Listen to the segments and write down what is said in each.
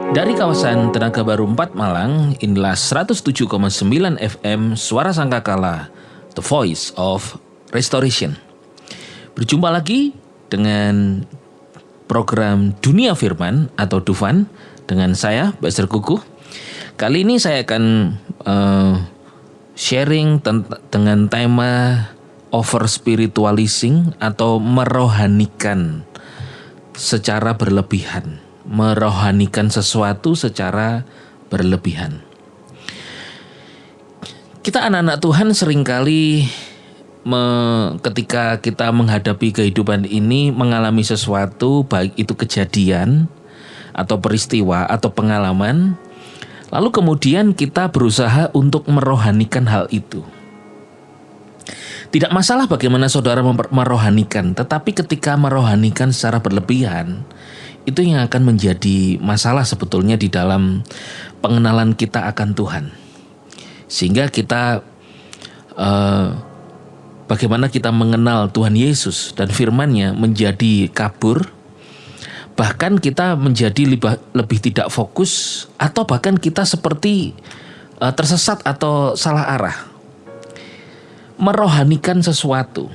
Dari kawasan Tenaga Baru 4 Malang, inilah 107,9 FM Suara Sangkakala, The Voice of Restoration. Berjumpa lagi dengan program Dunia Firman atau Dufan dengan saya, Basir Kukuh. Kali ini saya akan sharing dengan tema over spiritualizing atau merohanikan secara berlebihan. Merohanikan sesuatu secara berlebihan. Kita anak-anak Tuhan seringkali ketika kita menghadapi kehidupan ini mengalami sesuatu, baik itu kejadian atau peristiwa atau pengalaman, lalu kemudian kita berusaha untuk merohanikan hal itu. Tidak masalah bagaimana saudara merohanikan, tetapi ketika merohanikan secara berlebihan, itu yang akan menjadi masalah sebetulnya di dalam pengenalan kita akan Tuhan. Sehingga kita bagaimana kita mengenal Tuhan Yesus dan firman-Nya menjadi kabur. Bahkan kita menjadi lebih tidak fokus, atau bahkan kita seperti tersesat atau salah arah. Merohanikan sesuatu.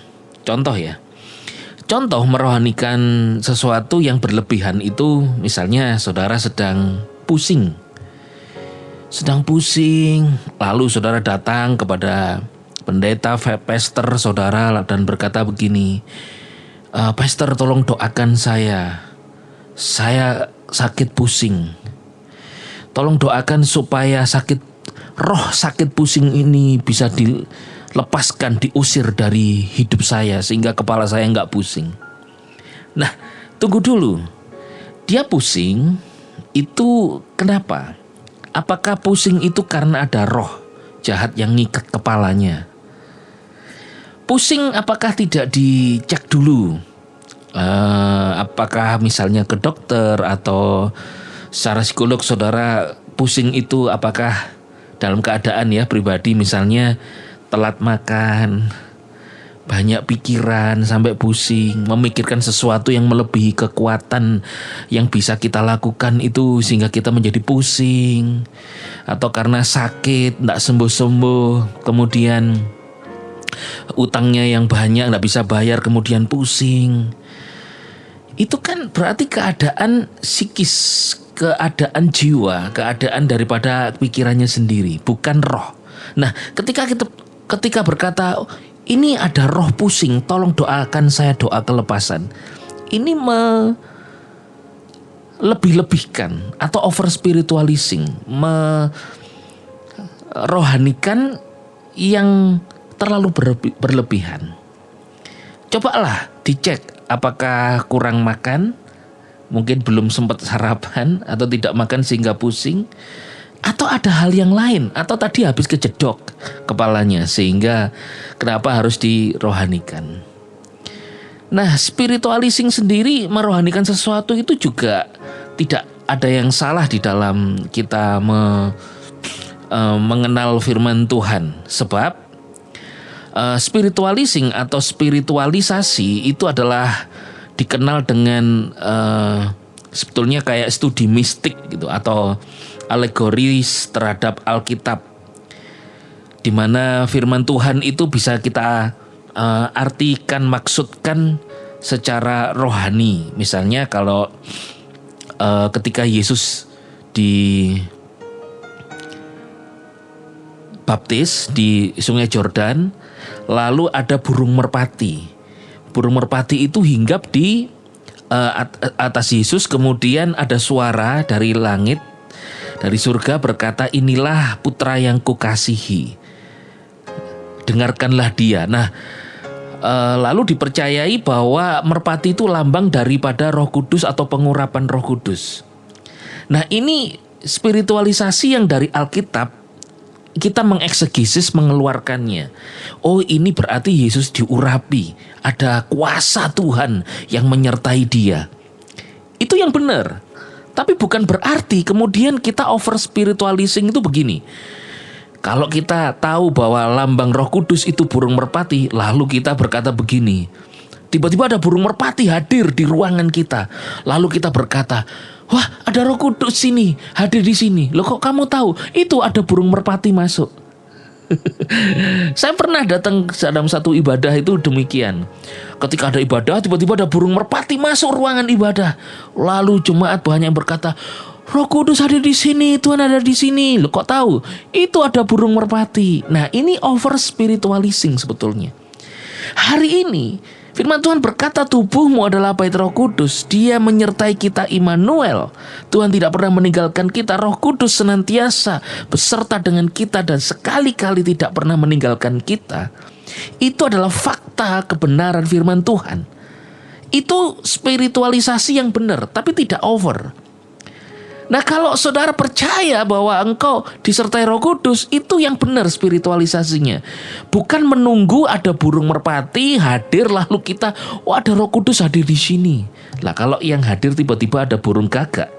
Contoh merohanikan sesuatu yang berlebihan itu, misalnya saudara sedang pusing, lalu saudara datang kepada pendeta, pastor saudara dan berkata begini, "Pastor, tolong doakan saya sakit pusing. Tolong doakan supaya roh sakit pusing ini bisa dilepaskan, diusir dari hidup saya sehingga kepala saya nggak pusing." Nah, tunggu dulu. Dia pusing itu kenapa? Apakah pusing itu karena ada roh jahat yang ngikat kepalanya? Pusing apakah tidak dicek dulu? Apakah misalnya ke dokter atau secara psikolog saudara pusing itu apakah dalam keadaan pribadi, misalnya telat makan, banyak pikiran sampai pusing, memikirkan sesuatu yang melebihi kekuatan yang bisa kita lakukan itu sehingga kita menjadi pusing, atau karena sakit tidak sembuh-sembuh, kemudian utangnya yang banyak tidak bisa bayar kemudian pusing. Itu kan berarti keadaan psikis, keadaan jiwa, keadaan daripada pikirannya sendiri, bukan roh. Nah, ketika berkata, "Ini ada roh pusing, tolong doakan saya doa kelepasan." Ini lebih-lebihkan atau over spiritualizing, merohanikan yang terlalu berlebihan. Cobalah dicek apakah kurang makan, mungkin belum sempat sarapan atau tidak makan sehingga pusing, atau ada hal yang lain, atau tadi habis kejedok kepalanya sehingga kenapa harus dirohanikan. Nah, spiritualizing sendiri merohanikan sesuatu itu juga tidak ada yang salah di dalam kita mengenal firman Tuhan. Sebab spiritualizing atau spiritualisasi itu adalah dikenal dengan sebetulnya kayak studi mistik gitu, atau alegoris terhadap Alkitab, di mana firman Tuhan itu bisa kita artikan, maksudkan secara rohani. Misalnya kalau ketika Yesus dibaptis di Sungai Yordan, lalu ada burung merpati. Burung merpati itu hinggap di atas Yesus, kemudian ada suara dari langit, dari surga berkata, "Inilah putra yang kukasihi, dengarkanlah dia." Nah, lalu dipercayai bahwa merpati itu lambang daripada Roh Kudus atau pengurapan Roh Kudus. Nah, ini spiritualisasi yang dari Alkitab kita mengeksegesis, mengeluarkannya. Oh, ini berarti Yesus diurapi, ada kuasa Tuhan yang menyertai dia. Itu yang benar. Tapi bukan berarti kemudian kita over spiritualizing itu begini. Kalau kita tahu bahwa lambang Roh Kudus itu burung merpati, lalu kita berkata begini, tiba-tiba ada burung merpati hadir di ruangan kita, lalu kita berkata, Wah, ada Roh Kudus sini, hadir di sini. Loh kok kamu tahu? Itu ada burung merpati masuk. Saya pernah datang dalam satu ibadah itu demikian. Ketika ada ibadah, tiba-tiba ada burung merpati masuk ruangan ibadah. Lalu jemaat banyak yang berkata, Roh Kudus ada di sini, Tuhan ada di sini. Loh kok tahu? Itu ada burung merpati. Nah, ini over spiritualizing sebetulnya. Hari ini firman Tuhan berkata tubuhmu adalah bait Roh Kudus. Dia menyertai kita, Immanuel. Tuhan tidak pernah meninggalkan kita. Roh Kudus senantiasa beserta dengan kita dan sekali-kali tidak pernah meninggalkan kita. Itu adalah fakta kebenaran firman Tuhan. Itu spiritualisasi yang benar, tapi tidak over. Nah, kalau saudara percaya bahwa engkau disertai Roh Kudus, itu yang benar spiritualisasinya. Bukan menunggu ada burung merpati hadir lalu kita, ada Roh Kudus hadir di sini. Lah kalau yang hadir tiba-tiba ada burung gagak,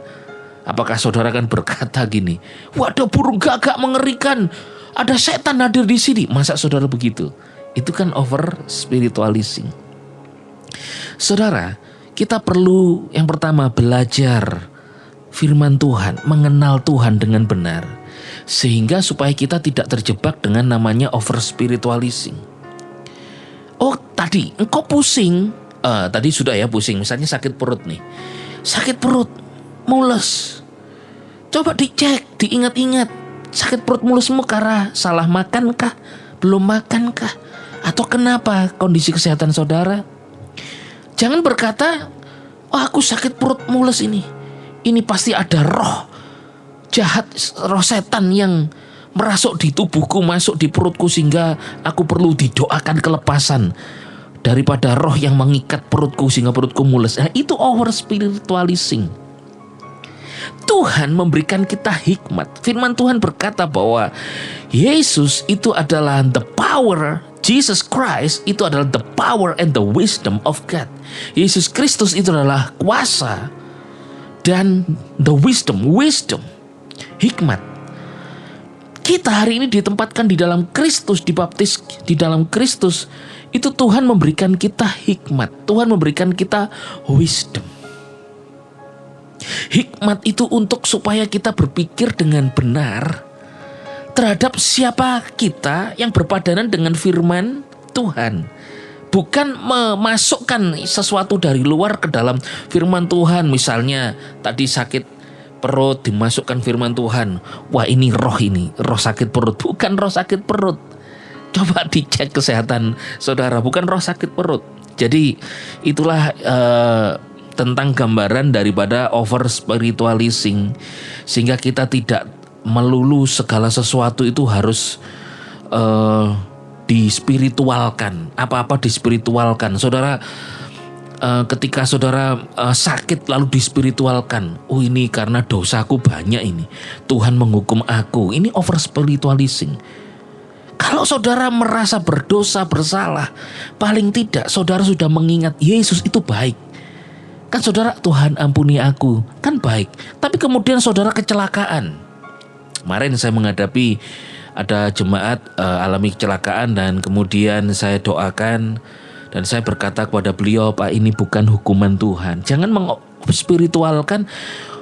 apakah saudara akan berkata gini, ada burung gagak mengerikan, ada setan hadir di sini? Masa saudara begitu? Itu kan over spiritualizing. Saudara, kita perlu yang pertama belajar firman Tuhan, mengenal Tuhan dengan benar, sehingga supaya kita tidak terjebak dengan namanya over spiritualizing. Oh, tadi engkau pusing, tadi sudah ya pusing, misalnya sakit perut nih, sakit perut, mules. Coba dicek, diingat-ingat, sakit perut mulusmu karena salah makan kah, belum makan kah, atau kenapa kondisi kesehatan saudara? Jangan berkata, aku sakit perut mules ini pasti ada roh jahat, roh setan yang merasuk di tubuhku, masuk di perutku sehingga aku perlu didoakan kelepasan daripada roh yang mengikat perutku sehingga perutku mules. Nah, itu over spiritualizing. Tuhan memberikan kita hikmat. Firman Tuhan berkata bahwa Yesus itu adalah the power, Jesus Christ itu adalah the power and the wisdom of God. Yesus Kristus itu adalah kuasa dan the wisdom, hikmat. Kita hari ini ditempatkan di dalam Kristus, dibaptis di dalam Kristus. Itu Tuhan memberikan kita hikmat. Tuhan memberikan kita wisdom. Hikmat itu untuk supaya kita berpikir dengan benar terhadap siapa kita yang berpadanan dengan firman Tuhan. Bukan memasukkan sesuatu dari luar ke dalam firman Tuhan. Misalnya tadi sakit perut, dimasukkan firman Tuhan. Wah, ini roh sakit perut. Bukan roh sakit perut. Coba dicek kesehatan saudara, bukan roh sakit perut. Jadi itulah tentang gambaran daripada over spiritualizing, sehingga kita tidak melulu segala sesuatu itu harus dispiritualkan, apa-apa dispiritualkan. Saudara, ketika saudara sakit lalu dispiritualkan, ini karena dosaku banyak, ini Tuhan menghukum aku. Ini over spiritualizing. Kalau saudara merasa berdosa, bersalah, paling tidak saudara sudah mengingat Yesus itu baik. Kan saudara, Tuhan ampuni aku, kan baik. Tapi kemudian saudara kecelakaan. Kemarin saya menghadapi ada jemaat alami kecelakaan, dan kemudian saya doakan dan saya berkata kepada beliau, Pak, ini bukan hukuman Tuhan. Jangan mengspiritualkan,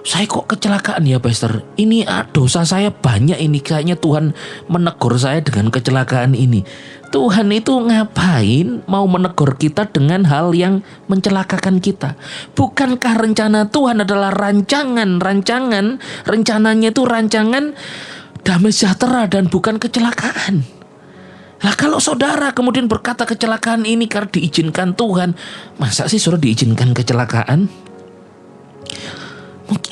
saya kok kecelakaan ya Pastor, ini dosa saya banyak, ini kayaknya Tuhan menegur saya dengan kecelakaan ini. Tuhan itu ngapain mau menegur kita dengan hal yang mencelakakan kita? Bukankah rencana Tuhan adalah rencananya itu rancangan damai sejahtera dan bukan kecelakaan. Lah kalau saudara kemudian berkata kecelakaan ini karena diizinkan Tuhan, masa sih saudara diizinkan kecelakaan?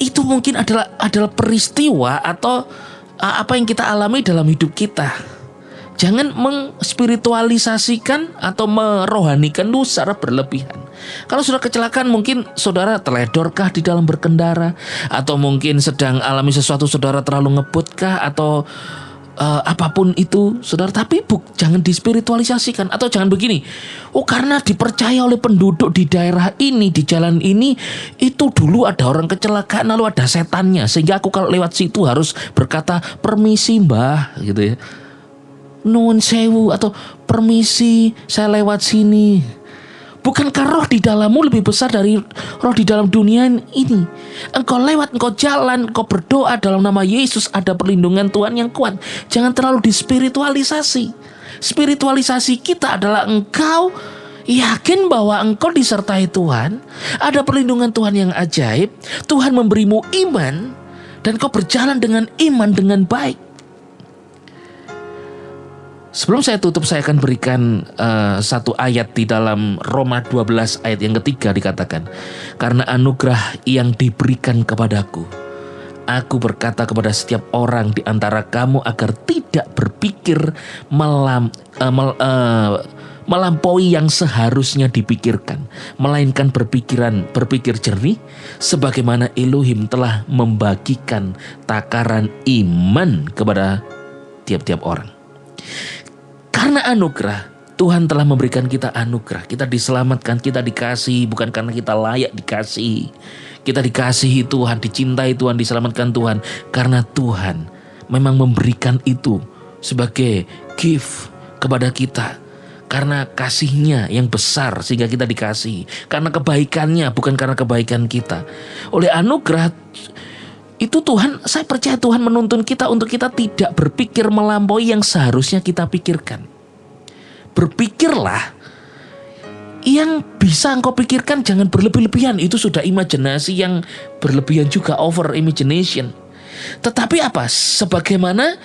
Itu mungkin adalah peristiwa atau apa yang kita alami dalam hidup kita. Jangan mengspiritualisasikan atau merohanikan itu secara berlebihan. Kalau sudah kecelakaan, mungkin saudara teledorkah di dalam berkendara, atau mungkin sedang alami sesuatu, saudara terlalu ngebutkah, atau apapun itu saudara. Tapi jangan dispiritualisasikan, atau jangan begini, karena dipercaya oleh penduduk di daerah ini, di jalan ini, itu dulu ada orang kecelakaan lalu ada setannya, sehingga aku kalau lewat situ harus berkata permisi mbah gitu ya, nuwun sewu, atau permisi saya lewat sini. Bukankah roh di dalammu lebih besar dari roh di dalam dunia ini? Engkau jalan, engkau berdoa dalam nama Yesus, ada perlindungan Tuhan yang kuat. Jangan terlalu dispiritualisasi. Spiritualisasi kita adalah engkau yakin bahwa engkau disertai Tuhan, ada perlindungan Tuhan yang ajaib, Tuhan memberimu iman, dan kau berjalan dengan iman dengan baik. Sebelum saya tutup, saya akan berikan satu ayat di dalam Roma 12 ayat yang ketiga, dikatakan, karena anugerah yang diberikan kepadaku, aku berkata kepada setiap orang di antara kamu agar tidak berpikir melampaui yang seharusnya dipikirkan, melainkan berpikir jernih, sebagaimana Elohim telah membagikan takaran iman kepada tiap-tiap orang. Karena anugerah, Tuhan telah memberikan kita anugerah. Kita diselamatkan, kita dikasihi bukan karena kita layak dikasihi. Kita dikasihi Tuhan, dicintai Tuhan, diselamatkan Tuhan, karena Tuhan memang memberikan itu sebagai gift kepada kita. Karena kasihnya yang besar sehingga kita dikasihi. Karena kebaikannya, bukan karena kebaikan kita. Oleh anugerah itu Tuhan, saya percaya Tuhan menuntun kita untuk kita tidak berpikir melampaui yang seharusnya kita pikirkan. Berpikirlah yang bisa engkau pikirkan, jangan berlebih-lebihan. Itu sudah imajinasi yang berlebihan juga, over imagination. Tetapi apa? Sebagaimana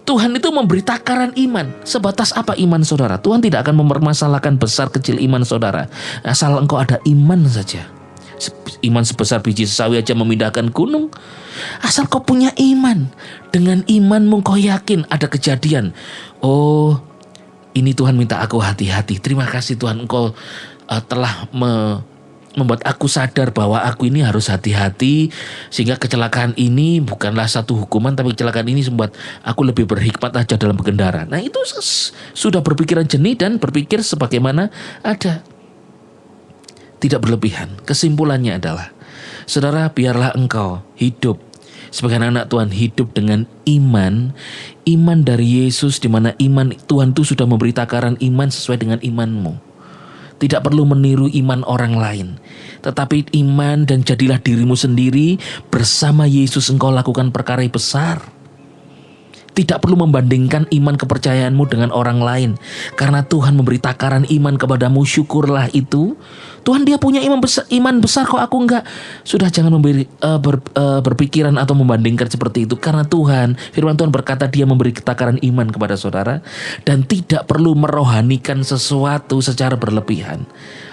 Tuhan itu memberi takaran iman. Sebatas apa iman saudara? Tuhan tidak akan mempermasalahkan besar kecil iman saudara, asal engkau ada iman saja. Iman sebesar biji sesawi aja memindahkan gunung. Asal kau punya iman. Dengan imanmu kau yakin ada kejadian. Oh, ini Tuhan minta aku hati-hati. Terima kasih Tuhan, engkau telah membuat aku sadar bahwa aku ini harus hati-hati. Sehingga kecelakaan ini bukanlah satu hukuman, tapi kecelakaan ini membuat aku lebih berhikmat aja dalam berkendara. Nah itu sudah berpikiran jernih dan berpikir sebagaimana ada. Tidak berlebihan. Kesimpulannya adalah, saudara, biarlah engkau hidup sebagai anak Tuhan, hidup dengan iman dari Yesus, di mana iman Tuhan itu sudah memberi takaran iman sesuai dengan imanmu. Tidak perlu meniru iman orang lain, tetapi iman dan jadilah dirimu sendiri. Bersama Yesus engkau lakukan perkara besar. Tidak perlu membandingkan iman kepercayaanmu dengan orang lain, karena Tuhan memberi takaran iman kepadamu. Syukurlah itu. Tuhan, dia punya iman besar kok aku enggak. Sudah, jangan berpikiran atau membandingkan seperti itu, karena Tuhan, firman Tuhan berkata dia memberi takaran iman kepada saudara. Dan tidak perlu merohanikan sesuatu secara berlebihan.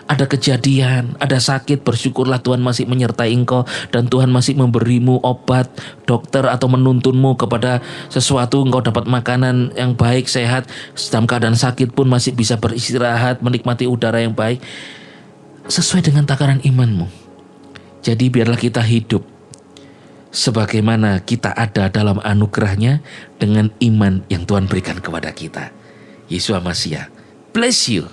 Ada kejadian, ada sakit, bersyukurlah Tuhan masih menyertai engkau, dan Tuhan masih memberimu obat, dokter, atau menuntunmu kepada sesuatu. Engkau dapat makanan yang baik, sehat, dalam keadaan sakit pun masih bisa beristirahat, menikmati udara yang baik, sesuai dengan takaran imanmu. Jadi biarlah kita hidup sebagaimana kita ada dalam anugerahnya, dengan iman yang Tuhan berikan kepada kita. Yeshua Masiah, bless you.